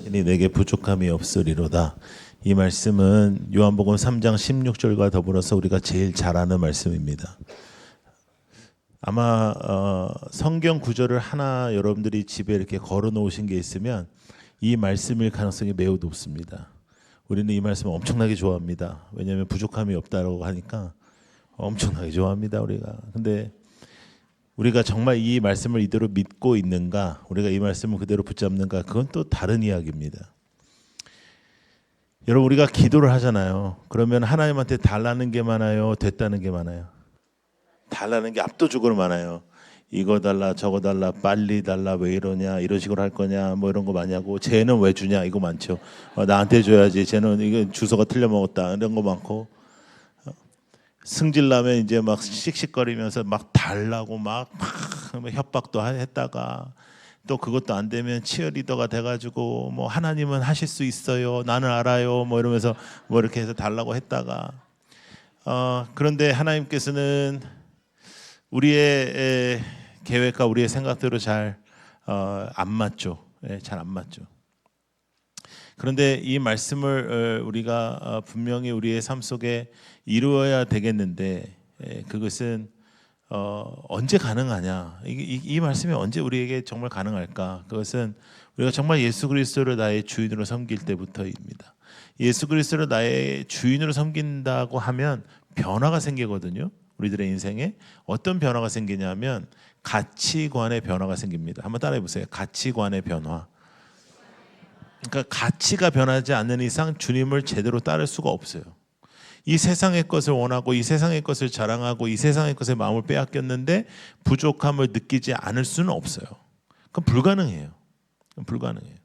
당신이 내게 부족함이 없으리로다. 이 말씀은 요한복음 3장 16절과 더불어서 우리가 제일 잘 아는 말씀입니다. 아마 성경 구절을 하나 여러분들이 집에 이렇게 걸어 놓으신 게 있으면 이 말씀일 가능성이 매우 높습니다. 우리는 이 말씀을 엄청나게 좋아합니다. 왜냐하면 부족함이 없다고 하니까 엄청나게 좋아합니다, 우리가. 근데 우리가 정말 이 말씀을 이대로 믿고 있는가, 우리가 이 말씀을 그대로 붙잡는가, 그건 또 다른 이야기입니다. 여러분, 우리가 기도를 하잖아요. 그러면 하나님한테 달라는 게 많아요, 됐다는 게 많아요? 달라는 게 압도적으로 많아요. 이거 달라, 저거 달라, 빨리 달라, 왜 이러냐, 이런 식으로 할 거냐, 뭐 이런 거 많이 하고, 쟤는 왜 주냐, 이거 많죠. 나한테 줘야지, 쟤는 이거 주소가 틀려 먹었다, 이런 거 많고. 승질나면 이제 막 씩씩거리면서 막 달라고 막 협박도 했다가, 또 그것도 안 되면 치어리더가 돼가지고 뭐 하나님은 하실 수 있어요, 나는 알아요, 뭐 이러면서 뭐 이렇게 해서 달라고 했다가, 그런데 하나님께서는 우리의 계획과 우리의 생각대로 잘 안 맞죠. 잘 안 맞죠. 그런데 이 말씀을 우리가 분명히 우리의 삶 속에 이루어야 되겠는데, 그것은 언제 가능하냐? 이 말씀이 언제 우리에게 정말 가능할까? 그것은 우리가 정말 예수 그리스도를 나의 주인으로 섬길 때부터입니다. 예수 그리스도를 나의 주인으로 섬긴다고 하면 변화가 생기거든요. 우리들의 인생에 어떤 변화가 생기냐면 가치관의 변화가 생깁니다. 한번 따라해 보세요. 가치관의 변화. 그러니까 가치가 변하지 않는 이상 주님을 제대로 따를 수가 없어요. 이 세상의 것을 원하고 이 세상의 것을 자랑하고 이 세상의 것에 마음을 빼앗겼는데 부족함을 느끼지 않을 수는 없어요. 그건 불가능해요. 불가능해요.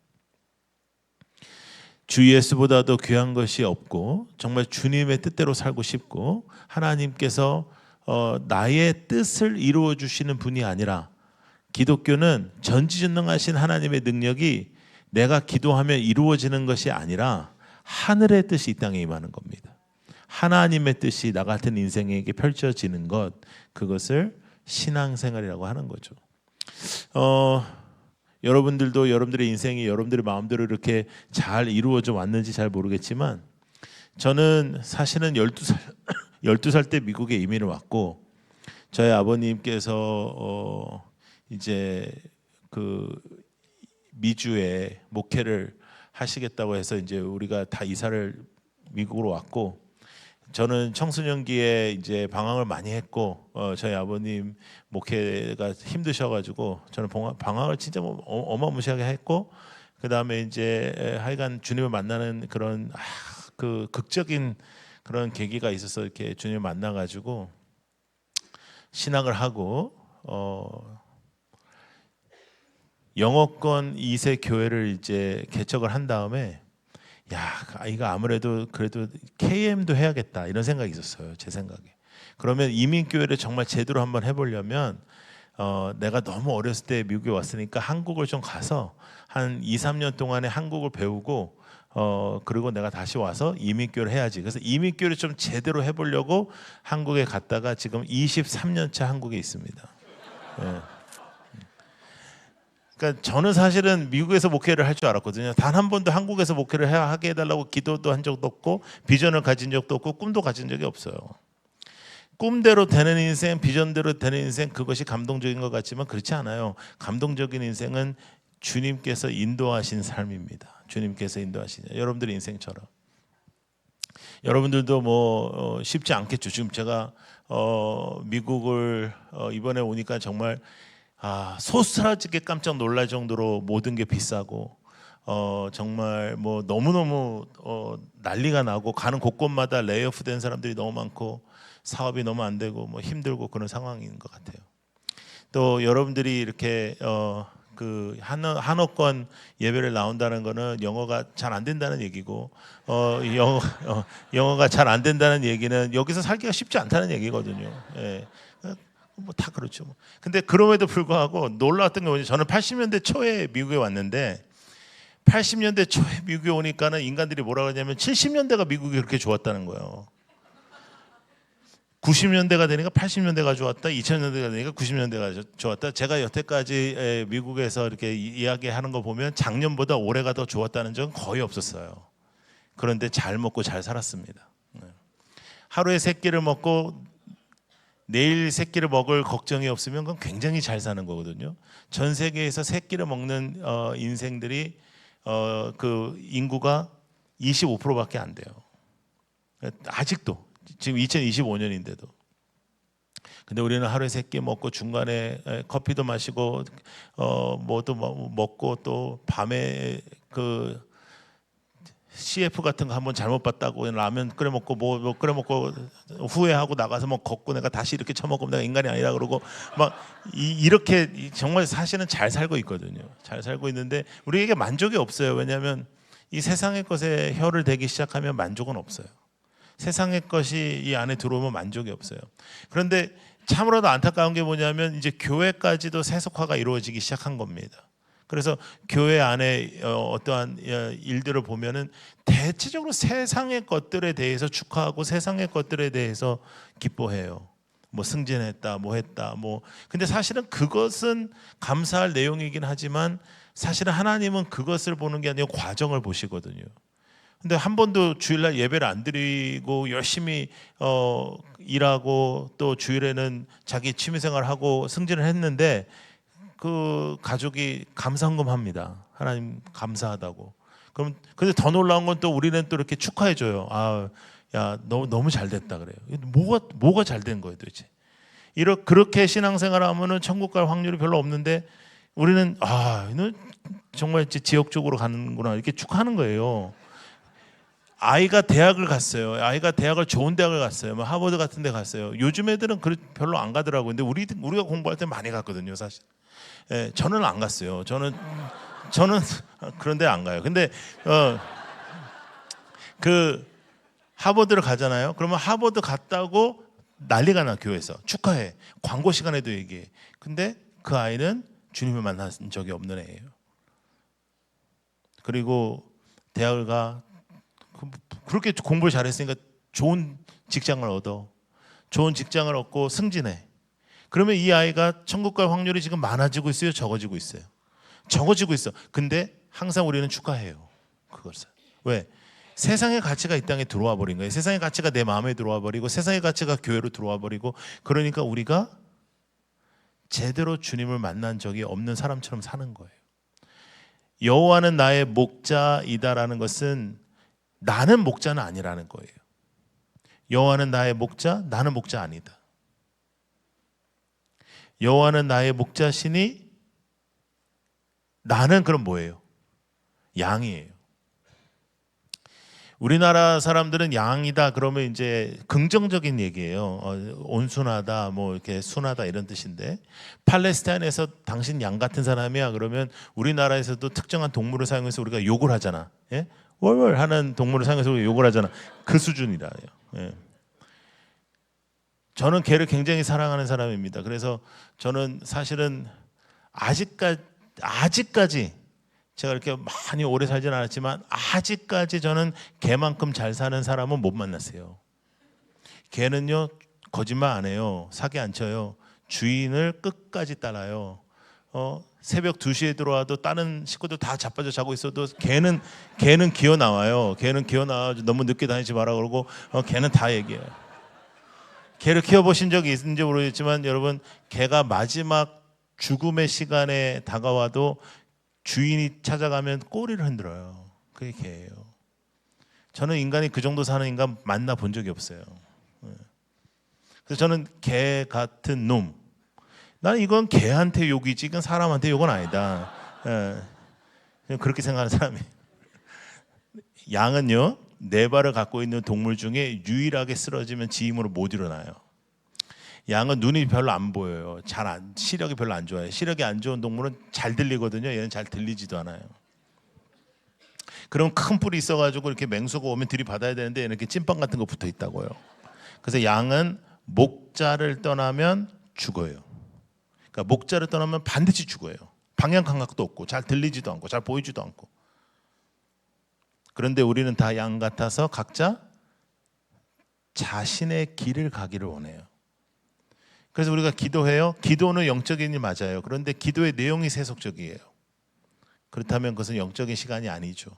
주 예수보다도 귀한 것이 없고, 정말 주님의 뜻대로 살고 싶고, 하나님께서 나의 뜻을 이루어 주시는 분이 아니라, 기독교는 전지전능하신 하나님의 능력이 내가 기도하면 이루어지는 것이 아니라 하늘의 뜻이 이 땅에 임하는 겁니다. 하나님의 뜻이 나 같은 인생에게 펼쳐지는 것, 그것을 신앙생활이라고 하는 거죠. 여러분들도 여러분들의 인생이 여러분들의 마음대로 이렇게 잘 이루어져 왔는지 잘 모르겠지만, 저는 사실은 12살 때 미국에 이민을 왔고, 저희 아버님께서 이제 그 미주에 목회를 하시겠다고 해서 이제 우리가 다 이사를 미국으로 왔고, 저는 청소년기에 이제 방황을 많이 했고, 저희 아버님 목회가 힘드셔가지고 저는 방황을 진짜 어마무시하게 했고, 그 다음에 이제 하여간 주님을 만나는 그런 그 극적인 그런 계기가 있어서 이렇게 주님을 만나가지고 신앙을 하고, 영어권 2세 교회를 이제 개척을 한 다음에, 이거 아무래도 그래도 KM도 해야겠다 이런 생각이 있었어요, 제 생각에. 그러면 이민교회를 정말 제대로 한번 해보려면 내가 너무 어렸을 때 미국에 왔으니까 한국을 좀 가서 한 2, 3년 동안에 한국을 배우고, 그리고 내가 다시 와서 이민교회를 해야지. 그래서 이민교회를 좀 제대로 해보려고 한국에 갔다가 지금 23년 차 한국에 있습니다. 네. 그러니까 저는 사실은 미국에서 목회를 할 줄 알았거든요. 단 한 번도 한국에서 목회를 하게 해달라고 기도도 한 적도 없고, 비전을 가진 적도 없고, 꿈도 가진 적이 없어요. 꿈대로 되는 인생, 비전대로 되는 인생, 그것이 감동적인 것 같지만 그렇지 않아요. 감동적인 인생은 주님께서 인도하신 삶입니다. 주님께서 인도하신, 여러분들의 인생처럼. 여러분들도 뭐 쉽지 않겠죠. 지금 제가 미국을 이번에 오니까 정말 소스라지게 깜짝 놀랄 정도로 모든 게 비싸고, 정말 뭐 너무너무 난리가 나고, 가는 곳곳마다 레이오프된 사람들이 너무 많고, 사업이 너무 안 되고 뭐 힘들고 그런 상황인 것 같아요. 또 여러분들이 이렇게 그 한어권 예배를 나온다는 거는 영어가 잘 안 된다는 얘기고, 영어가 잘 안 된다는 얘기는 여기서 살기가 쉽지 않다는 얘기거든요. 예. 뭐 다 그렇죠. 근데 그럼에도 불구하고 놀라웠던 게 뭐냐면, 저는 80년대 초에 미국에 왔는데, 80년대 초에 미국에 오니까는 인간들이 뭐라 그러냐면 70년대가 미국이 그렇게 좋았다는 거예요. 90년대가 되니까 80년대가 좋았다, 2000년대가 되니까 90년대가 좋았다. 제가 여태까지 미국에서 이렇게 이야기하는 거 보면 작년보다 올해가 더 좋았다는 적은 거의 없었어요. 그런데 잘 먹고 잘 살았습니다. 하루에 3끼를 먹고 내일 3끼를 먹을 걱정이 없으면 그건 굉장히 잘 사는 거거든요. 전 세계에서 3끼를 먹는 인생들이 그 인구가 25%밖에 안 돼요. 아직도 지금 2025년인데도. 근데 우리는 하루에 3끼 먹고 중간에 커피도 마시고 뭐도 먹고 또 밤에 그 CF 같은 거 한번 잘못 봤다고 라면 끓여 먹고 뭐 끓여 먹고 후회하고 나가서 뭐 걷고 내가 다시 이렇게 처먹으면 내가 인간이 아니라 그러고 막 이렇게 정말 사실은 잘 살고 있거든요. 잘 살고 있는데 우리에게 만족이 없어요. 왜냐하면 이 세상의 것에 혀를 대기 시작하면 만족은 없어요. 세상의 것이 이 안에 들어오면 만족이 없어요. 그런데 참으로도 안타까운 게 뭐냐면 이제 교회까지도 세속화가 이루어지기 시작한 겁니다. 그래서 교회 안에 어떠한 일들을 보면은 대체적으로 세상의 것들에 대해서 축하하고 세상의 것들에 대해서 기뻐해요. 뭐 승진했다, 뭐 했다, 뭐. 근데 사실은 그것은 감사할 내용이긴 하지만 사실은 하나님은 그것을 보는 게 아니고 과정을 보시거든요. 근데 한 번도 주일날 예배를 안 드리고 열심히 일하고 또 주일에는 자기 취미생활을 하고 승진을 했는데 그 가족이 감사헌금 합니다. 하나님 감사하다고. 그럼 근데 더 놀라운 건 또 우리는 또 이렇게 축하해 줘요. 아, 야, 너무 잘 됐다 그래요. 뭐가 잘 된 거예요, 도대체? 그렇게 신앙생활을 하면은 천국 갈 확률이 별로 없는데 우리는 너 정말 이제 지옥 쪽으로 가는구나 이렇게 축하하는 거예요. 아이가 대학을 갔어요. 아이가 대학을 좋은 대학을 갔어요. 뭐 하버드 같은 데 갔어요. 요즘 애들은 별로 안 가더라고요. 근데 우리가 공부할 때 많이 갔거든요, 사실. 예, 저는 안 갔어요. 저는 그런데 안 가요. 근데 그 하버드를 가잖아요. 그러면 하버드 갔다고 난리가 나 교회에서 축하해. 광고 시간에도 얘기해. 근데 그 아이는 주님을 만난 적이 없는 애예요. 그리고 대학을 가 그렇게 공부를 잘했으니까 좋은 직장을 얻어. 좋은 직장을 얻고 승진해. 그러면 이 아이가 천국 갈 확률이 지금 많아지고 있어요, 적어지고 있어요? 적어지고 있어. 근데 항상 우리는 축하해요. 그것을. 왜? 세상의 가치가 이 땅에 들어와 버린 거예요. 세상의 가치가 내 마음에 들어와 버리고 세상의 가치가 교회로 들어와 버리고 그러니까 우리가 제대로 주님을 만난 적이 없는 사람처럼 사는 거예요. 여호와는 나의 목자이다라는 것은 나는 목자는 아니라는 거예요. 여호와는 나의 목자, 나는 목자 아니다. 여호와는 나의 목자시니 나는 그럼 뭐예요? 양이에요. 우리나라 사람들은 양이다 그러면 이제 긍정적인 얘기예요. 온순하다, 뭐 이렇게 순하다 이런 뜻인데 팔레스타인에서 당신 양 같은 사람이야 그러면 우리나라에서도 특정한 동물을 사용해서 우리가 욕을 하잖아. 예? 월월 하는 동물을 사용해서 욕을 하잖아. 그 수준이라요. 예. 저는 개를 굉장히 사랑하는 사람입니다. 그래서 저는 사실은 아직까지 제가 이렇게 많이 오래 살지는 않았지만 아직까지 저는 개만큼 잘 사는 사람은 못 만났어요. 개는요 거짓말 안 해요. 사기 안 쳐요. 주인을 끝까지 따라요. 새벽 2시에 들어와도 다른 식구들 다 자빠져 자고 있어도 개는 기어 나와요. 걔는 기어 나와 너무 늦게 다니지 마라 그러고 걔는 다 얘기해요. 개를 키워보신 적이 있는지 모르겠지만 여러분 개가 마지막 죽음의 시간에 다가와도 주인이 찾아가면 꼬리를 흔들어요. 그게 개예요. 저는 인간이 그 정도 사는 인간 만나본 적이 없어요. 그래서 저는 개 같은 놈. 나는 이건 개한테 욕이지 이건 사람한테 욕은 아니다. 그렇게 생각하는 사람이에요. 양은요 4발을 갖고 있는 동물 중에 유일하게 쓰러지면 지 힘으로 못 일어나요. 양은 눈이 별로 안 보여요. 시력이 별로 안 좋아요. 시력이 안 좋은 동물은 잘 들리거든요. 얘는 잘 들리지도 않아요. 그럼 큰 뿔이 있어가지고 이렇게 맹수가 오면 들이받아야 되는데 얘는 이렇게 찐빵 같은 거 붙어 있다고요. 그래서 양은 목자를 떠나면 죽어요. 그러니까 목자를 떠나면 반드시 죽어요. 방향 감각도 없고 잘 들리지도 않고 잘 보이지도 않고. 그런데 우리는 다 양 같아서 각자 자신의 길을 가기를 원해요. 그래서 우리가 기도해요. 기도는 영적인 일 맞아요. 그런데 기도의 내용이 세속적이에요. 그렇다면 그것은 영적인 시간이 아니죠.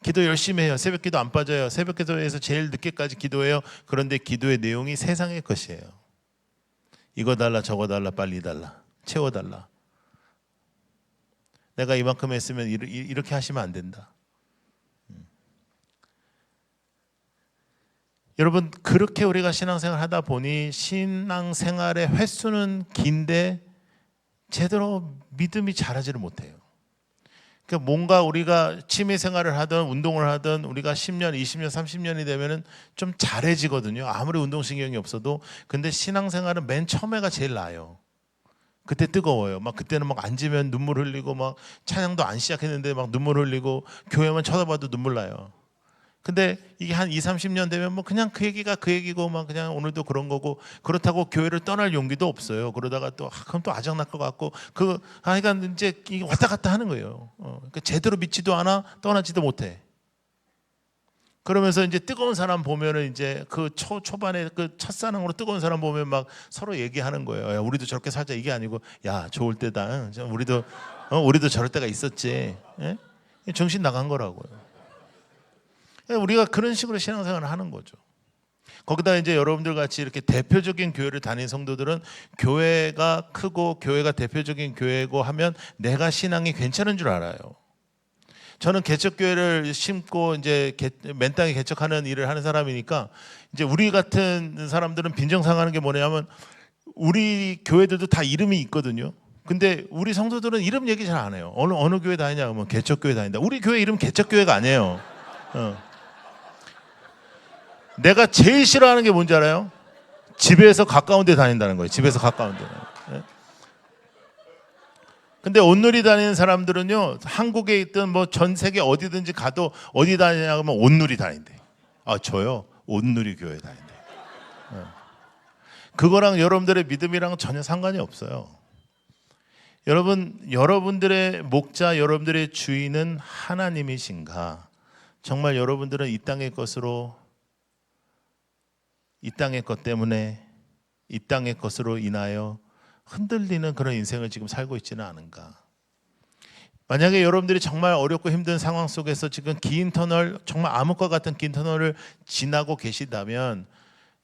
기도 열심히 해요. 새벽 기도 안 빠져요. 새벽 기도에서 제일 늦게까지 기도해요. 그런데 기도의 내용이 세상의 것이에요. 이거 달라 저거 달라 빨리 달라 채워달라. 내가 이만큼 했으면 이렇게 하시면 안 된다. 여러분, 그렇게 우리가 신앙생활 하다 보니 신앙생활의 횟수는 긴데 제대로 믿음이 자라지를 못해요. 그러니까 뭔가 우리가 취미 생활을 하든 운동을 하든 우리가 10년, 20년, 30년이 되면은 좀 잘해지거든요. 아무리 운동신경이 없어도. 근데 신앙생활은 맨 처음에가 제일 나아요. 그때 뜨거워요. 막 그때는 막 앉으면 눈물 흘리고 막 찬양도 안 시작했는데 막 눈물 흘리고 교회만 쳐다봐도 눈물 나요. 근데 이게 한 20, 30년 되면 뭐 그냥 그 얘기가 그 얘기고 막 그냥 오늘도 그런 거고, 그렇다고 교회를 떠날 용기도 없어요. 그러다가 또 그럼 또 아작날 것 같고 그러니까 이제 이게 왔다 갔다 하는 거예요. 그러니까 제대로 믿지도 않아, 떠나지도 못해. 그러면서 이제 뜨거운 사람 보면은 이제 그 초반에 그 첫사랑으로 뜨거운 사람 보면 막 서로 얘기하는 거예요. 야, 우리도 저렇게 살자. 이게 아니고 야, 좋을 때다. 우리도 저럴 때가 있었지. 예? 정신 나간 거라고요. 우리가 그런 식으로 신앙생활을 하는 거죠. 거기다 이제 여러분들 같이 이렇게 대표적인 교회를 다니는 성도들은 교회가 크고 교회가 대표적인 교회고 하면 내가 신앙이 괜찮은 줄 알아요. 저는 개척교회를 심고 이제 맨 땅에 개척하는 일을 하는 사람이니까 이제 우리 같은 사람들은 빈정상하는 게 뭐냐면 우리 교회들도 다 이름이 있거든요. 근데 우리 성도들은 이름 얘기 잘 안 해요. 어느 교회 다니냐 그러면 개척교회 다닌다. 우리 교회 이름 개척교회가 아니에요. 내가 제일 싫어하는 게 뭔지 알아요? 집에서 가까운 데 다닌다는 거예요. 집에서 가까운 데. 근데 온누리 다니는 사람들은요, 한국에 있든 뭐 전 세계 어디든지 가도 어디 다니냐 하면 온누리 다닌대. 아, 저요? 온누리 교회 다닌대. 그거랑 여러분들의 믿음이랑 전혀 상관이 없어요. 여러분들의 목자, 여러분들의 주인은 하나님이신가? 정말 여러분들은 이 땅의 것으로, 이 땅의 것 때문에, 이 땅의 것으로 인하여 흔들리는 그런 인생을 지금 살고 있지는 않은가? 만약에 여러분들이 정말 어렵고 힘든 상황 속에서 지금 긴 터널, 정말 암흑과 같은 긴 터널을 지나고 계시다면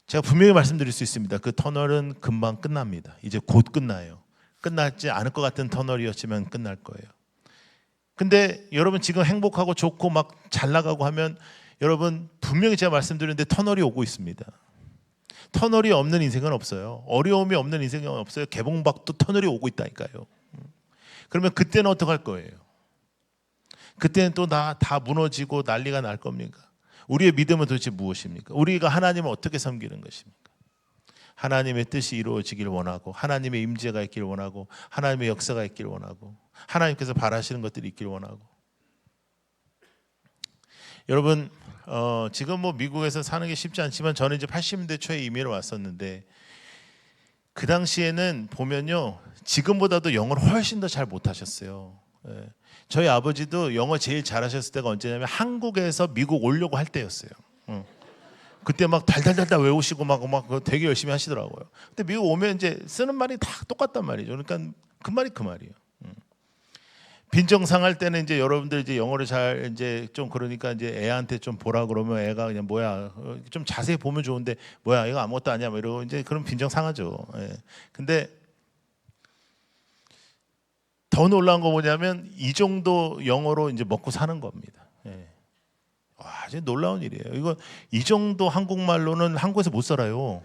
제가 분명히 말씀드릴 수 있습니다. 그 터널은 금방 끝납니다. 이제 곧 끝나요. 끝날지 않을 것 같은 터널이었지만 끝날 거예요. 근데 여러분 지금 행복하고 좋고 막 잘 나가고 하면 여러분 분명히 제가 말씀드렸는데 터널이 오고 있습니다. 터널이 없는 인생은 없어요. 어려움이 없는 인생은 없어요. 개봉박도 터널이 오고 있다니까요. 그러면 그때는 어떡할 거예요? 그때는 또 다 무너지고 난리가 날 겁니까? 우리의 믿음은 도대체 무엇입니까? 우리가 하나님을 어떻게 섬기는 것입니까? 하나님의 뜻이 이루어지길 원하고, 하나님의 임재가 있길 원하고, 하나님의 역사가 있길 원하고, 하나님께서 바라시는 것들이 있길 원하고. 여러분, 지금 뭐 미국에서 사는 게 쉽지 않지만 저는 이제 80년대 초에 이민을 왔었는데 그 당시에는 보면요, 지금보다도 영어를 훨씬 더 잘 못하셨어요. 예. 저희 아버지도 영어 제일 잘하셨을 때가 언제냐면 한국에서 미국 오려고 할 때였어요. 그때 막 달달달달 외우시고 막 되게 열심히 하시더라고요. 근데 미국 오면 이제 쓰는 말이 다 똑같단 말이죠. 그러니까 그 말이 그 말이에요. 빈정상할 때는 이제 여러분들 이제 영어를 잘 이제 좀 그러니까 이제 애한테 좀 보라 그러면 애가 그냥 뭐야, 좀 자세히 보면 좋은데 뭐야 이거 아무것도 아니야 뭐 이러고 이제 그런 빈정 상하죠. 예. 근데 더 놀라운 거 뭐냐면 이 정도 영어로 이제 먹고 사는 겁니다. 예. 와, 진짜 놀라운 일이에요. 이거 이 정도 한국말로는 한국에서 못 살아요.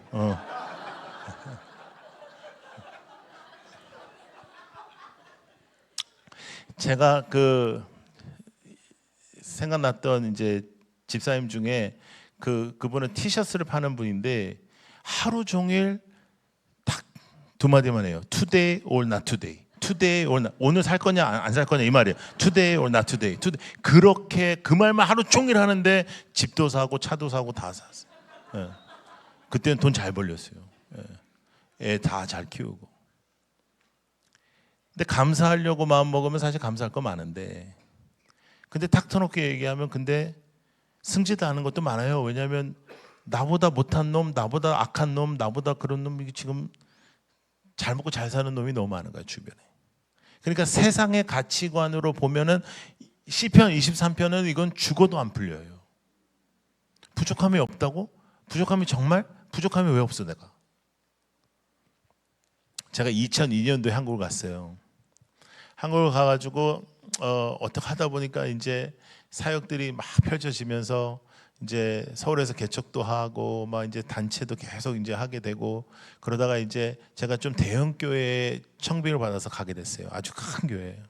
제가 그 생각났던 이제 집사님 중에 그분은 티셔츠를 파는 분인데 하루 종일 딱 두 마디만 해요. Today or not today. Today or not. 오늘 살 거냐 안 살 거냐 이 말이에요. Today or not today. 그렇게 그 말만 하루 종일 하는데 집도 사고 차도 사고 다 샀어요. 예. 그때는 돈 잘 벌렸어요. 애 다 잘 키우고. 근데 감사하려고 마음 먹으면 사실 감사할 거 많은데, 근데 탁 터놓게 얘기하면 근데 승지도 않은 것도 많아요. 왜냐하면 나보다 못한 놈, 나보다 악한 놈, 나보다 그런 놈이 지금 잘 먹고 잘 사는 놈이 너무 많은 거야, 주변에. 그러니까 세상의 가치관으로 보면은 시편 23편은 이건 죽어도 안 풀려요. 부족함이 없다고? 부족함이 정말? 부족함이 왜 없어 내가? 제가 2002년도에 한국을 갔어요. 한국을 가가지고 어떻게 하다 보니까 이제 사역들이 막 펼쳐지면서 이제 서울에서 개척도 하고 막 이제 단체도 계속 이제 하게 되고 그러다가 이제 제가 좀 대형 교회에 청빙을 받아서 가게 됐어요. 아주 큰 교회예요.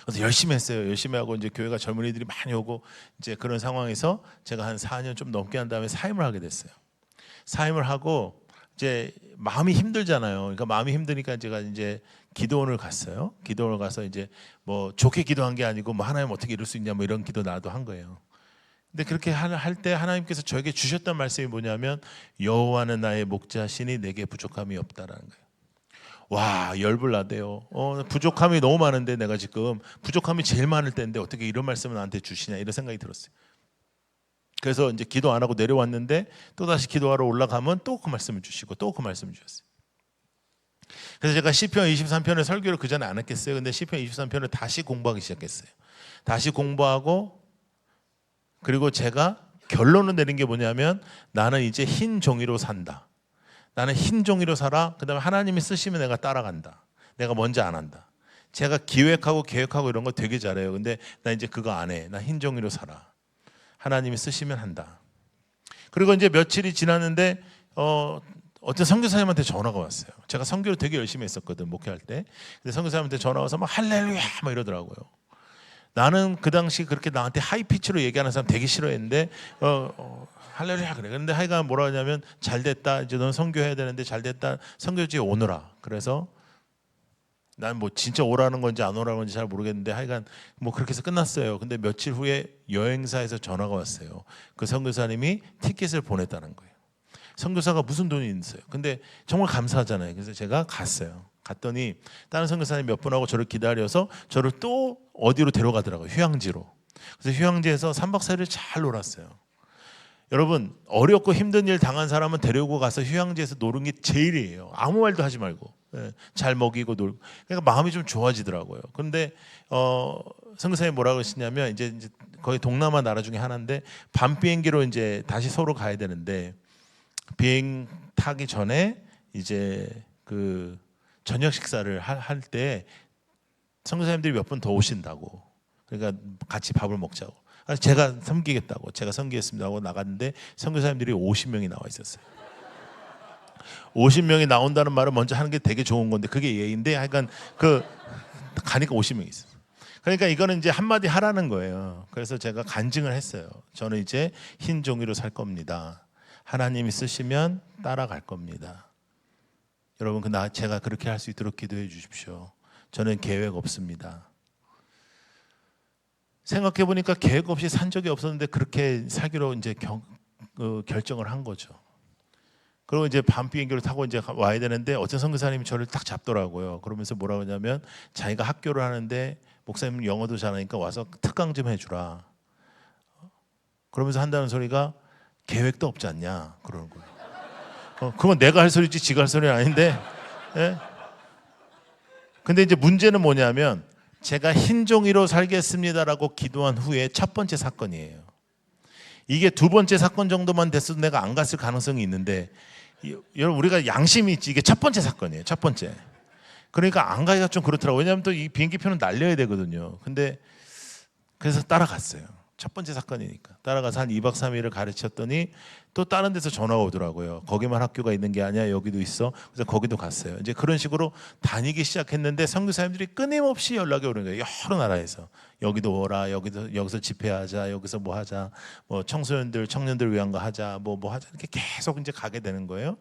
그래서 열심히 했어요. 열심히 하고 이제 교회가 젊은이들이 많이 오고 이제 그런 상황에서 제가 한 4년 좀 넘게 한 다음에 사임을 하게 됐어요. 사임을 하고 이제 마음이 힘들잖아요. 그러니까 마음이 힘드니까 제가 이제 기도원을 갔어요. 기도원을 가서 이제 뭐 좋게 기도한 게 아니고 뭐 하나님 어떻게 이룰 수 있냐 뭐 이런 기도 나도 한 거예요. 근데 그렇게 할 때 하나님께서 저에게 주셨던 말씀이 뭐냐면 여호와는 나의 목자시니 내게 부족함이 없다라는 거예요. 와, 열불 나대요. 부족함이 너무 많은데 내가 지금 부족함이 제일 많을 때인데 어떻게 이런 말씀을 나한테 주시냐 이런 생각이 들었어요. 그래서 이제 기도 안 하고 내려왔는데 또 다시 기도하러 올라가면 또 그 말씀을 주시고 또 그 말씀을 주셨어요. 그래서 제가 시편 23편을 설교를 그 전에 안 했겠어요. 근데 시편 23편을 다시 공부하기 시작했어요. 다시 공부하고 그리고 제가 결론을 내린 게 뭐냐면 나는 이제 흰 종이로 산다. 나는 흰 종이로 살아. 그 다음에 하나님이 쓰시면 내가 따라간다. 내가 먼저 안 한다. 제가 기획하고 계획하고 이런 거 되게 잘해요. 근데 나 이제 그거 안 해. 나 흰 종이로 살아. 하나님이 쓰시면 한다. 그리고 이제 며칠이 지났는데 어떤 선교사님한테 전화가 왔어요. 제가 선교를 되게 열심히 했었거든, 목회할 때. 근데 선교사님한테 전화 와서 막 할렐루야 막 이러더라고요. 나는 그 당시 그렇게 나한테 하이피치로 얘기하는 사람 되게 싫어했는데 할렐루야 그래. 근데 하여간 뭐라 하냐면 잘 됐다. 이제 넌 선교해야 되는데 잘 됐다. 선교지에 오너라. 그래서 난 뭐 진짜 오라는 건지 안 오라는 건지 잘 모르겠는데 하여간 뭐 그렇게 해서 끝났어요. 근데 며칠 후에 여행사에서 전화가 왔어요. 그 선교사님이 티켓을 보냈다는 거예요. 선교사가 무슨 돈이 있어요. 근데 정말 감사하잖아요. 그래서 제가 갔어요. 갔더니 다른 선교사님 몇 분하고 저를 기다려서 저를 또 어디로 데려가더라고요. 휴양지로. 그래서 휴양지에서 3박 4일을 잘 놀았어요. 여러분 어렵고 힘든 일 당한 사람은 데리고 가서 휴양지에서 노는 게 제일이에요. 아무 말도 하지 말고 잘 먹이고 놀고. 그러니까 마음이 좀 좋아지더라고요. 그런데 선교사님이 뭐라고 하시냐면 이제 거의 동남아 나라 중에 하나인데 밤 비행기로 이제 다시 서로 가야 되는데 비행 타기 전에 이제 그 저녁 식사를 할 때 선교사님들이 몇 분 더 오신다고. 그러니까 같이 밥을 먹자고. 제가 섬기겠다고. 제가 섬기겠습니다 하고 나갔는데 선교사님들이 50명이 나와 있었어요. 50명이 나온다는 말을 먼저 하는 게 되게 좋은 건데 그게 예인데 하여간 그 가니까 50명이 있어요. 그러니까 이거는 이제 한마디 하라는 거예요. 그래서 제가 간증을 했어요. 저는 이제 흰 종이로 살 겁니다. 하나님이 쓰시면 따라갈 겁니다. 여러분 제가 그렇게 할 수 있도록 기도해 주십시오. 저는 계획 없습니다. 생각해 보니까 계획 없이 산 적이 없었는데 그렇게 살기로 이제 결정을 한 거죠. 그리고 이제 밤 비행기를 타고 이제 와야 되는데 어떤 선교사님이 저를 딱 잡더라고요. 그러면서 뭐라고 하냐면 자기가 학교를 하는데 목사님 영어도 잘하니까 와서 특강 좀 해주라. 그러면서 한다는 소리가 계획도 없지 않냐 그러는 거예요. 그건 내가 할 소리지 지가 할 소리는 아닌데. 예? 근데 이제 문제는 뭐냐면 제가 흰 종이로 살겠습니다라고 기도한 후에 첫 번째 사건이에요. 이게 두 번째 사건 정도만 됐어도 내가 안 갔을 가능성이 있는데 여러분 우리가 양심이 있지 이게 첫 번째 사건이에요. 첫 번째. 그러니까 안 가기가 좀 그렇더라고요. 왜냐하면 또 이 비행기표는 날려야 되거든요. 근데 그래서 따라갔어요. 첫 번째 사건이니까. 따라가서 한 2박 3일을 가르쳤더니 또 다른 데서 전화가 오더라고요. 거기만 학교가 있는 게 아니야. 여기도 있어. 그래서 거기도 갔어요. 이제 그런 식으로 다니기 시작했는데 선교사님들이 끊임없이 연락이 오는 거예요. 여러 나라에서. 여기도 오라. 여기서 집회하자. 여기서 뭐 하자. 뭐 청년들 위한 거 하자. 뭐 하자. 이렇게 계속 이제 가게 되는 거예요.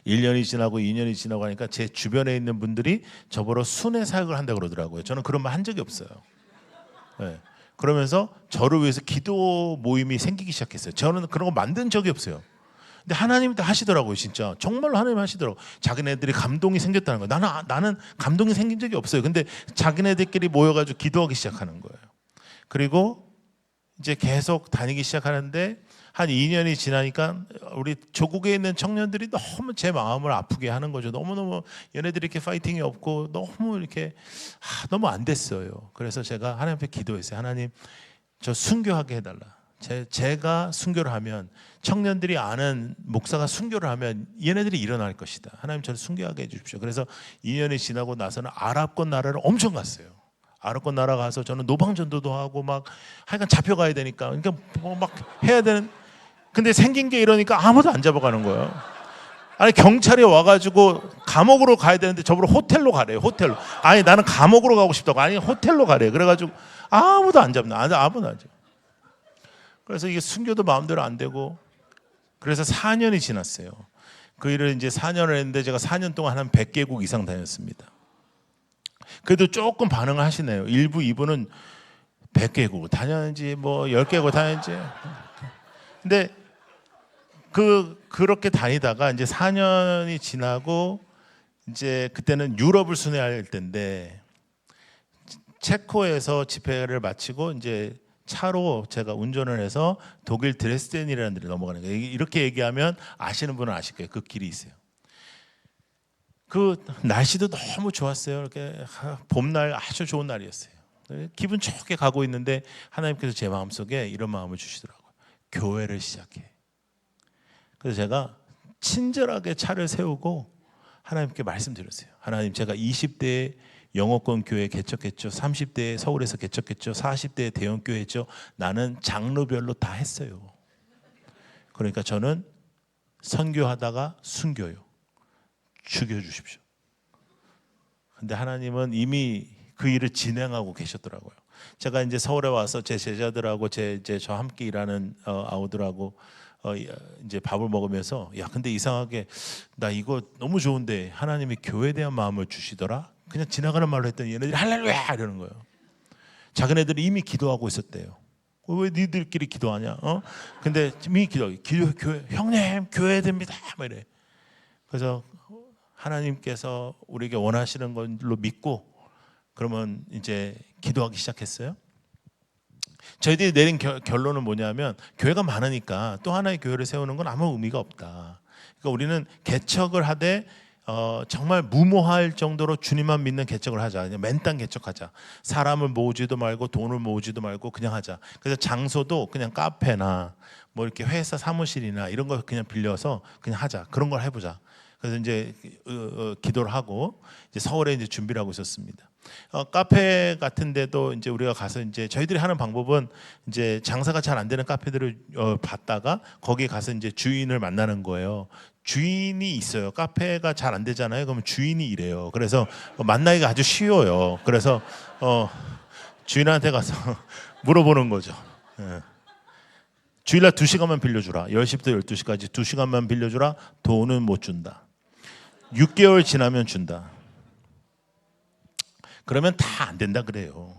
1년이 지나고 2년이 지나고 하니까 제 주변에 있는 분들이 저보러 순회 사역을 한다고 그러더라고요. 저는 그런 말 한 적이 없어요. 네. 그러면서 저를 위해서 기도 모임이 생기기 시작했어요. 저는 그런 거 만든 적이 없어요. 근데 하나님이 다 하시더라고요. 진짜 정말로 하나님 하시더라고요. 자기네들이 감동이 생겼다는 거예요. 나는 감동이 생긴 적이 없어요. 근데 자기네들끼리 모여가지고 기도하기 시작하는 거예요. 그리고 이제 계속 다니기 시작하는데 한 2년이 지나니까 우리 조국에 있는 청년들이 너무 제 마음을 아프게 하는 거죠. 너무너무 얘네들이 이렇게 파이팅이 없고 너무 이렇게 너무 안 됐어요. 그래서 제가 하나님 앞에 기도했어요. 하나님, 저 순교하게 해달라. 제가 순교를 하면, 청년들이 아는 목사가 순교를 하면 얘네들이 일어날 것이다. 하나님, 저를 순교하게 해주십시오. 그래서 2년이 지나고 나서는 아랍권 나라를 엄청 갔어요. 아랍권 나라 가서 저는 노방전도도 하고 막 하여간 잡혀가야 되니까, 그러니까 뭐 막 해야 되는. 근데 생긴 게 이러니까 아무도 안 잡아가는 거예요. 아니, 경찰이 와가지고 감옥으로 가야 되는데 저보고 호텔로 가래요. 호텔로. 아니, 나는 감옥으로 가고 싶다고. 아니, 호텔로 가래요. 그래가지고 아무도 안 잡나. 아무도 안 잡. 그래서 이게 순교도 마음대로 안 되고, 그래서 4년이 지났어요. 그 일을 이제 4년을 했는데 제가 4년 동안 한 100개국 이상 다녔습니다. 그래도 조금 반응을 하시네요. 1부, 2부는 100개국 다녔는지 뭐 10개국 다녔는지. 근데 그렇게 다니다가 이제 4년이 지나고 이제 그때는 유럽을 순회할 때인데, 체코에서 집회를 마치고 이제 차로 제가 운전을 해서 독일 드레스덴이라는 데를 넘어가는 거예요. 이렇게 얘기하면 아시는 분은 아실 거예요. 그 길이 있어요. 그 날씨도 너무 좋았어요. 이렇게 봄날 아주 좋은 날이었어요. 기분 좋게 가고 있는데 하나님께서 제 마음속에 이런 마음을 주시더라고요. 교회를 시작해. 그래서 제가 친절하게 차를 세우고 하나님께 말씀드렸어요. 하나님, 제가 20대에 영어권 교회 개척했죠. 30대에 서울에서 개척했죠. 40대에 대형 교회 했죠. 나는 장르별로 다 했어요. 그러니까 저는 선교하다가 순교요. 죽여주십시오. 근데 하나님은 이미 그 일을 진행하고 계셨더라고요. 제가 이제 서울에 와서 제 제자들하고 저 함께 일하는 아우들하고 이제 밥을 먹으면서, 야, 근데 이상하게 나 이거 너무 좋은데 하나님이 교회에 대한 마음을 주시더라. 그냥 지나가는 말로 했더니 얘네들이 할렐루야 이러는 거예요. 자기네들이 이미 기도하고 있었대요. 왜 니들끼리 기도하냐? 근데 이미 교회 형님 교회 됩니다. 막 이래. 그래서 하나님께서 우리에게 원하시는 걸로 믿고 그러면 이제 기도하기 시작했어요. 저희들이 내린 결론은 뭐냐면, 교회가 많으니까 또 하나의 교회를 세우는 건 아무 의미가 없다. 그러니까 우리는 개척을 하되 정말 무모할 정도로 주님만 믿는 개척을 하자. 그냥 맨땅 개척하자. 사람을 모으지도 말고 돈을 모으지도 말고 그냥 하자. 그래서 장소도 그냥 카페나 뭐 이렇게 회사 사무실이나 이런 거 그냥 빌려서 그냥 하자. 그런 걸 해보자. 그래서 이제 기도를 하고 이제 서울에 이제 준비를 하고 있었습니다. 카페 같은 데도 이제 우리가 가서 이제 저희들이 하는 방법은 이제 장사가 잘 안 되는 카페들을 봤다가 거기에 가서 이제 주인을 만나는 거예요. 주인이 있어요. 카페가 잘 안 되잖아요. 그러면 주인이 이래요. 그래서 만나기가 아주 쉬워요. 그래서 주인한테 가서 물어보는 거죠. 주일날 2시간만 빌려주라. 10시부터 12시까지 2시간만 빌려주라. 돈은 못 준다. 6개월 지나면 준다. 그러면 다 안 된다 그래요.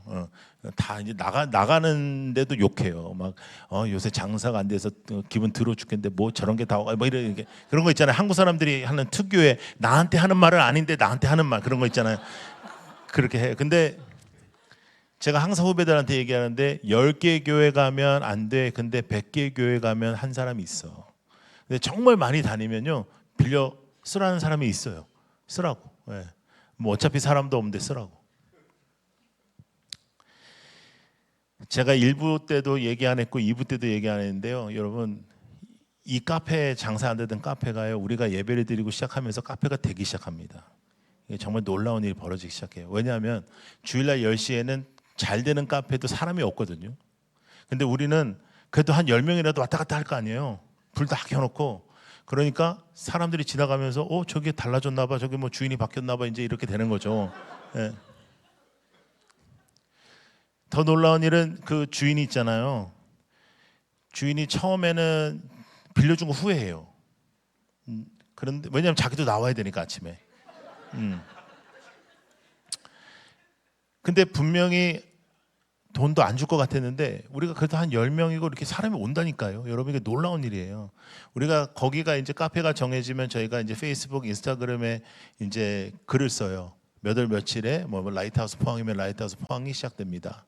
다 이제 나가는데도 욕해요. 막 요새 장사가 안 돼서 기분 더러워 죽겠는데 뭐 저런 게 다 뭐 이런 게 그런 거 있잖아요. 한국 사람들이 하는 특유의 나한테 하는 말은 아닌데 나한테 하는 말 그런 거 있잖아요. 그렇게 해요. 근데 제가 항상 후배들한테 얘기하는데 10개 교회 가면 안 돼. 근데 100개 교회 가면 한 사람이 있어. 근데 정말 많이 다니면요. 빌려 쓰라는 사람이 있어요. 쓰라고. 네. 뭐 어차피 사람도 없는데 쓰라고. 제가 1부 때도 얘기 안 했고 2부 때도 얘기 안 했는데요. 여러분, 이 카페 장사 안 되던 카페가요. 우리가 예배를 드리고 시작하면서 카페가 되기 시작합니다. 이게 정말 놀라운 일이 벌어지기 시작해요. 왜냐하면 주일날 10시에는 잘 되는 카페도 사람이 없거든요. 근데 우리는 그래도 한 10명이라도 왔다 갔다 할 거 아니에요. 불 다 켜놓고. 그러니까 사람들이 지나가면서 저게 달라졌나 봐. 저게 뭐 주인이 바뀌었나 봐. 이제 이렇게 되는 거죠. 예. 더 놀라운 일은 그 주인이 있잖아요. 주인이 처음에는 빌려준 거 후회해요. 그런데 왜냐하면 자기도 나와야 되니까 아침에. 근데 분명히 돈도 안 줄 것 같았는데 우리가 그래도 한 10명이고 이렇게 사람이 온다니까요. 여러분, 이게 놀라운 일이에요. 우리가 거기가 이제 카페가 정해지면 저희가 이제 페이스북, 인스타그램에 이제 글을 써요. 몇 월 며칠에 뭐 라이트하우스 포항이면 라이트하우스 포항이 시작됩니다.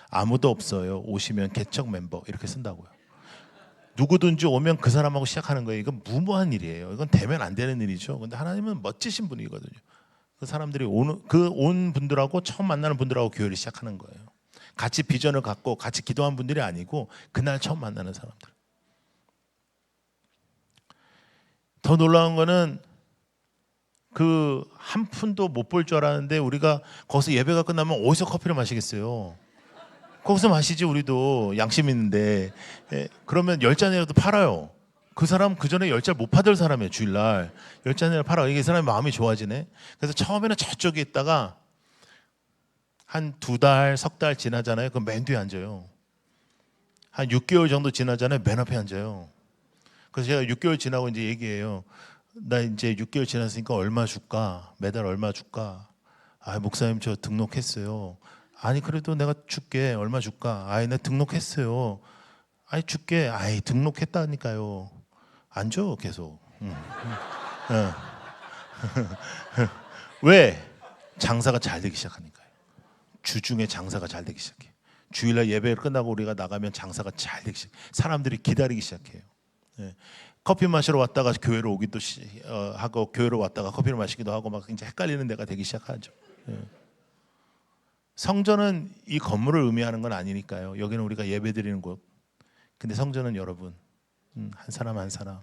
아무도 없어요. 오시면 개척 멤버 이렇게 쓴다고요. 누구든지 오면 그 사람하고 시작하는 거예요. 이건 무모한 일이에요. 이건 되면 안 되는 일이죠. 근데 하나님은 멋지신 분이거든요. 그 사람들이 온 분들하고 처음 만나는 분들하고 교회를 시작하는 거예요. 같이 비전을 갖고 같이 기도한 분들이 아니고 그날 처음 만나는 사람들. 더 놀라운 거는 그 한 푼도 못 벌 줄 알았는데 우리가 거기서 예배가 끝나면 어디서 커피를 마시겠어요? 거기서 마시지. 우리도 양심 있는데. 그러면 10잔이라도 팔아요. 그 사람 그 전에 10잔 못 받을 사람이에요. 주일날 10잔이라도 팔아. 이게 사람이 마음이 좋아지네. 그래서 처음에는 저쪽에 있다가 한 2달, 석 달 지나잖아요. 그럼 맨 뒤에 앉아요. 한 6개월 정도 지나잖아요. 맨 앞에 앉아요. 그래서 제가 6개월 지나고 이제 얘기해요. 나 이제 6개월 지났으니까 얼마 줄까? 매달 얼마 줄까? 아, 목사님 저 등록했어요. 아니 그래도 내가 줄게. 얼마 줄까? 아이 나 등록했어요. 아이 줄게. 아이 등록했다니까요. 안 줘 계속. 왜? 장사가 잘 되기 시작하니까요. 주중에 장사가 잘 되기 시작해. 주일날 예배를 끝나고 우리가 나가면 장사가 잘 되기 시작. 사람들이 기다리기 시작해요. 커피 마시러 왔다가 교회로 오기도 하고 교회로 왔다가 커피를 마시기도 하고 막 이제 헷갈리는 데가 되기 시작하죠. 성전은 이 건물을 의미하는 건 아니니까요. 여기는 우리가 예배드리는 곳. 근데 성전은 여러분, 한 사람 한 사람.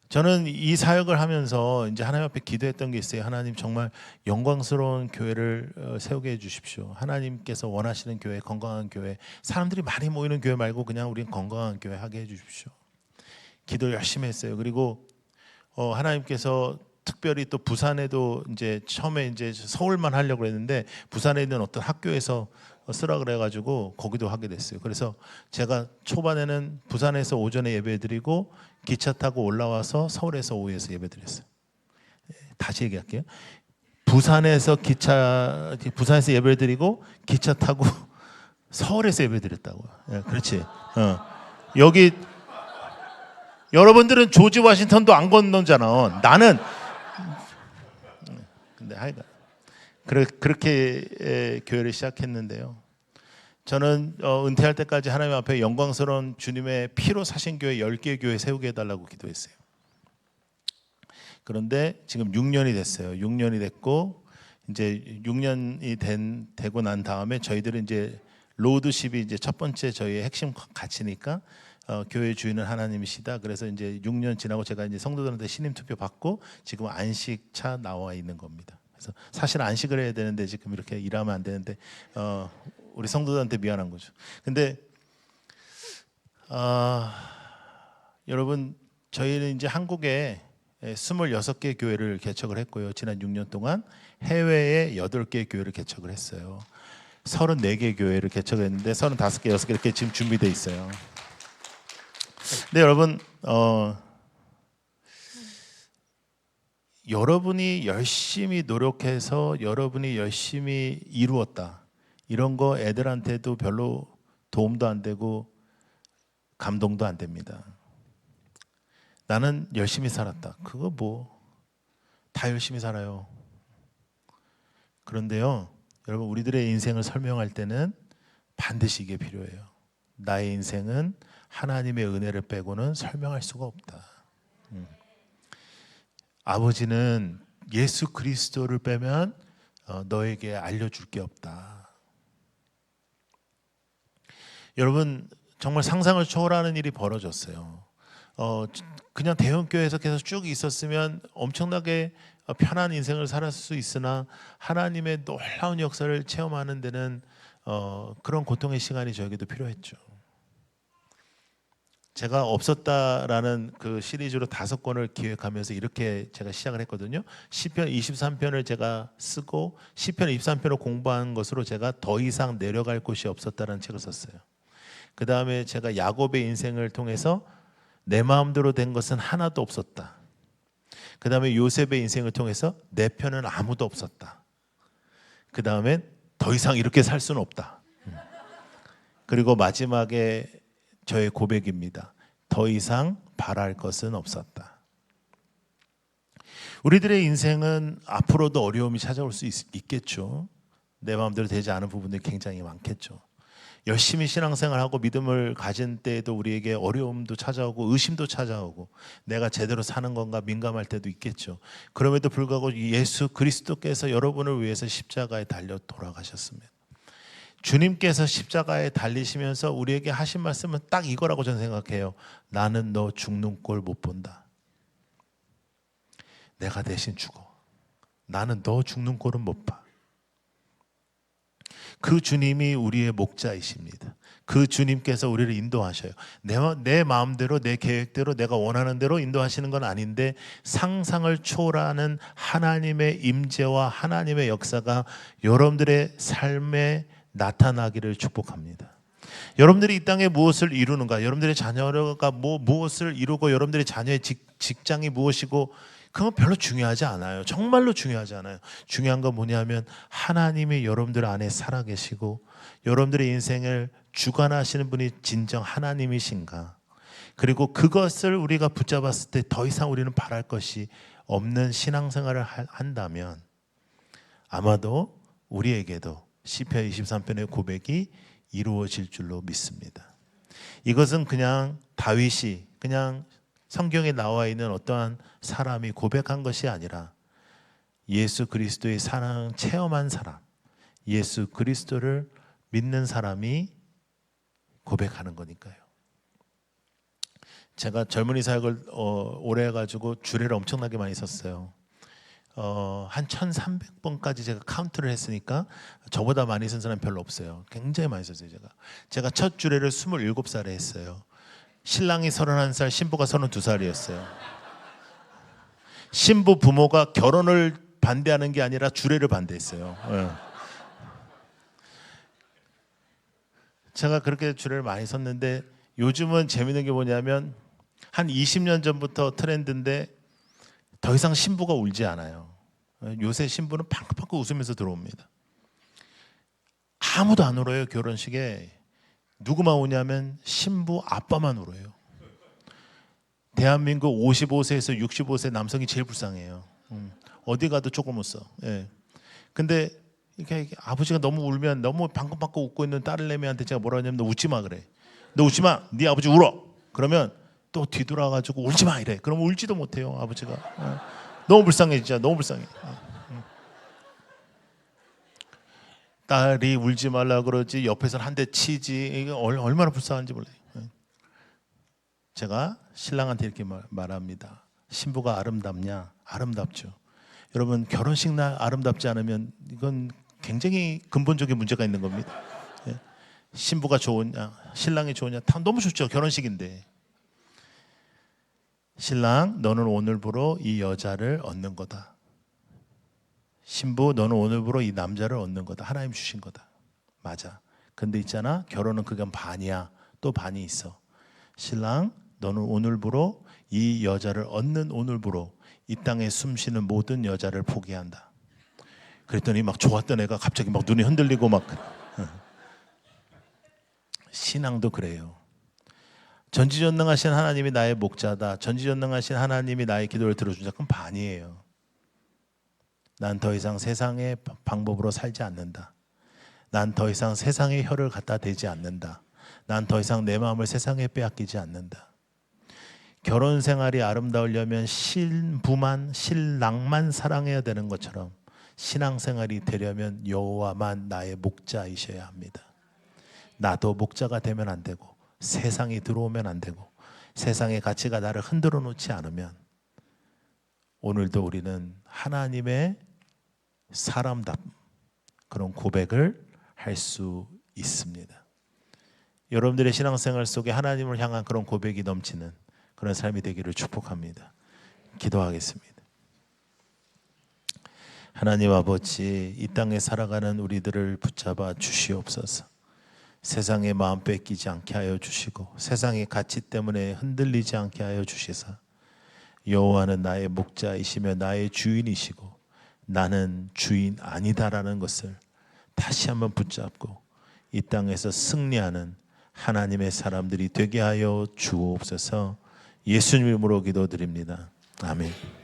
저는 이 사역을 하면서 이제 하나님 앞에 기도했던 게 있어요. 하나님 정말 영광스러운 교회를 세우게 해주십시오. 하나님께서 원하시는 교회, 건강한 교회, 사람들이 많이 모이는 교회 말고 그냥 우리는 건강한 교회 하게 해주십시오. 기도 열심히 했어요. 그리고 하나님께서 특별히 또 부산에도 이제 처음에 이제 서울만 하려고 했는데 부산에 있는 어떤 학교에서 쓰라 그래가지고 거기도 하게 됐어요. 그래서 제가 초반에는 부산에서 오전에 예배드리고 기차 타고 올라와서 서울에서 오후에서 예배드렸어요. 다시 얘기할게요. 부산에서 예배드리고 기차 타고 서울에서 예배드렸다고요. 예, 그렇지. 여기 여러분들은 조지 워싱턴도 안 건너잖아. 나는 근데 하여간 그렇게 교회를 시작했는데요. 저는 은퇴할 때까지 하나님 앞에 영광스러운 주님의 피로 사신 교회 10개 교회 세우게 해달라고 기도했어요. 그런데 지금 6년이 됐어요. 6년이 됐고 이제 6년이 되고 난 다음에 저희들은 이제 로드십이 이제 첫 번째 저희의 핵심 가치니까 교회 주인은 하나님이시다. 그래서 이제 6년 지나고 제가 이제 성도들한테 신임 투표 받고 지금 안식차 나와 있는 겁니다. 그래서 사실 안식을 해야 되는데 지금 이렇게 일하면 안 되는데 우리 성도들한테 미안한 거죠. 근데 여러분 저희는 이제 한국에 26개 교회를 개척을 했고요. 지난 6년 동안 해외에 8개 교회를 개척을 했어요. 34개 교회를 개척했는데 35개, 6개 이렇게 지금 준비되어 있어요. 근데 여러분 여러분이 열심히 노력해서 여러분이 열심히 이루었다. 이런 거 애들한테도 별로 도움도 안 되고 감동도 안 됩니다. 나는 열심히 살았다. 그거 뭐 다 열심히 살아요. 그런데요, 여러분 우리들의 인생을 설명할 때는 반드시 이게 필요해요. 나의 인생은 하나님의 은혜를 빼고는 설명할 수가 없다. 아버지는 예수 그리스도를 빼면 너에게 알려줄 게 없다. 여러분 정말 상상을 초월하는 일이 벌어졌어요. 그냥 대형교회에서 계속 쭉 있었으면 엄청나게 편한 인생을 살았을 수 있으나 하나님의 놀라운 역사를 체험하는 데는 그런 고통의 시간이 저에게도 필요했죠. 제가 없었다라는 그 시리즈로 5권을 기획하면서 이렇게 제가 시작을 했거든요. 시편 23편을 제가 쓰고 시편 23편을 공부한 것으로 제가 더 이상 내려갈 곳이 없었다라는 책을 썼어요. 그 다음에 제가 야곱의 인생을 통해서 내 마음대로 된 것은 하나도 없었다. 그 다음에 요셉의 인생을 통해서 내 편은 아무도 없었다. 그 다음에 더 이상 이렇게 살 수는 없다. 그리고 마지막에 저의 고백입니다. 더 이상 바랄 것은 없었다. 우리들의 인생은 앞으로도 어려움이 찾아올 수 있겠죠. 내 마음대로 되지 않은 부분들이 굉장히 많겠죠. 열심히 신앙생활하고 믿음을 가진 때에도 우리에게 어려움도 찾아오고 의심도 찾아오고 내가 제대로 사는 건가 민감할 때도 있겠죠. 그럼에도 불구하고 예수 그리스도께서 여러분을 위해서 십자가에 달려 돌아가셨습니다. 주님께서 십자가에 달리시면서 우리에게 하신 말씀은 딱 이거라고 저는 생각해요. 나는 너 죽는 꼴 못 본다. 내가 대신 죽어. 나는 너 죽는 꼴은 못 봐. 그 주님이 우리의 목자이십니다. 그 주님께서 우리를 인도하셔요. 내 마음대로 내 계획대로 내가 원하는 대로 인도하시는 건 아닌데 상상을 초월하는 하나님의 임재와 하나님의 역사가 여러분들의 삶에 나타나기를 축복합니다. 여러분들이 이 땅에 무엇을 이루는가, 여러분들의 자녀가 무엇을 이루고 여러분들의 자녀의 직장이 무엇이고 그건 별로 중요하지 않아요. 정말로 중요하지 않아요. 중요한 건 뭐냐면 하나님이 여러분들 안에 살아계시고 여러분들의 인생을 주관하시는 분이 진정 하나님이신가. 그리고 그것을 우리가 붙잡았을 때 더 이상 우리는 바랄 것이 없는 신앙생활을 한다면 아마도 우리에게도 시편 23편의 고백이 이루어질 줄로 믿습니다. 이것은 그냥 다윗이 그냥 성경에 나와 있는 어떠한 사람이 고백한 것이 아니라 예수 그리스도의 사랑을 체험한 사람, 예수 그리스도를 믿는 사람이 고백하는 거니까요. 제가 젊은이 사역을 오래 해가지고 주례를 엄청나게 많이 썼어요. 한 1300번까지 제가 카운트를 했으니까 저보다 많이 쓴 사람이 별로 없어요. 굉장히 많이 썼어요. 제가 첫 주례를 27살에 했어요. 신랑이 31살, 신부가 32살이었어요. 신부 부모가 결혼을 반대하는 게 아니라 주례를 반대했어요. 제가 그렇게 주례를 많이 썼는데 요즘은 재밌는 게 뭐냐면 한 20년 전부터 트렌드인데 더 이상 신부가 울지 않아요. 요새 신부는 팡긋팡긋 웃으면서 들어옵니다. 아무도 안 울어요. 결혼식에. 누구만 우냐면 신부 아빠만 울어요. 대한민국 55세에서 65세 남성이 제일 불쌍해요. 어디 가도 조금 웃어. 예. 근데 이렇게 아버지가 너무 울면 너무 방긋방긋 웃고 있는 딸내미한테 제가 뭐라 하냐면 너 웃지 마 그래. 너 웃지 마. 네 아버지 울어. 그러면 또 뒤돌아가지고 울지 마 이래. 그럼 울지도 못해요 아버지가. 너무 불쌍해 진짜. 너무 불쌍해. 딸이 울지 말라 그러지 옆에서는 한 대 치지. 이게 얼마나 불쌍한지 몰라요. 제가 신랑한테 이렇게 말합니다. 신부가 아름답냐? 아름답죠. 여러분 결혼식 날 아름답지 않으면 이건 굉장히 근본적인 문제가 있는 겁니다. 신부가 좋으냐? 신랑이 좋으냐? 다 너무 좋죠. 결혼식인데. 신랑 너는 오늘부로 이 여자를 얻는 거다. 신부 너는 오늘부로 이 남자를 얻는 거다. 하나님 주신 거다. 맞아. 근데 있잖아 결혼은 그건 반이야. 또 반이 있어. 신랑 너는 오늘부로 이 여자를 얻는 오늘부로 이 땅에 숨쉬는 모든 여자를 포기한다. 그랬더니 막 좋았던 애가 갑자기 막 눈이 흔들리고 막. 신앙도 그래요. 전지전능하신 하나님이 나의 목자다. 전지전능하신 하나님이 나의 기도를 들어준다. 그건 반이에요. 난 더 이상 세상의 방법으로 살지 않는다. 난 더 이상 세상의 혀를 갖다 대지 않는다. 난 더 이상 내 마음을 세상에 빼앗기지 않는다. 결혼 생활이 아름다우려면 신부만 신랑만 사랑해야 되는 것처럼 신앙생활이 되려면 여호와만 나의 목자이셔야 합니다. 나도 목자가 되면 안 되고 세상이 들어오면 안 되고 세상의 가치가 나를 흔들어 놓지 않으면 오늘도 우리는 하나님의 사람답 그런 고백을 할 수 있습니다. 여러분들의 신앙생활 속에 하나님을 향한 그런 고백이 넘치는 그런 삶이 되기를 축복합니다. 기도하겠습니다. 하나님 아버지, 이 땅에 살아가는 우리들을 붙잡아 주시옵소서. 세상의 마음 뺏기지 않게 하여 주시고 세상의 가치 때문에 흔들리지 않게 하여 주시사 여호와는 나의 목자이시며 나의 주인이시고 나는 주인 아니다라는 것을 다시 한번 붙잡고 이 땅에서 승리하는 하나님의 사람들이 되게 하여 주옵소서. 예수님 이름으로 기도드립니다. 아멘.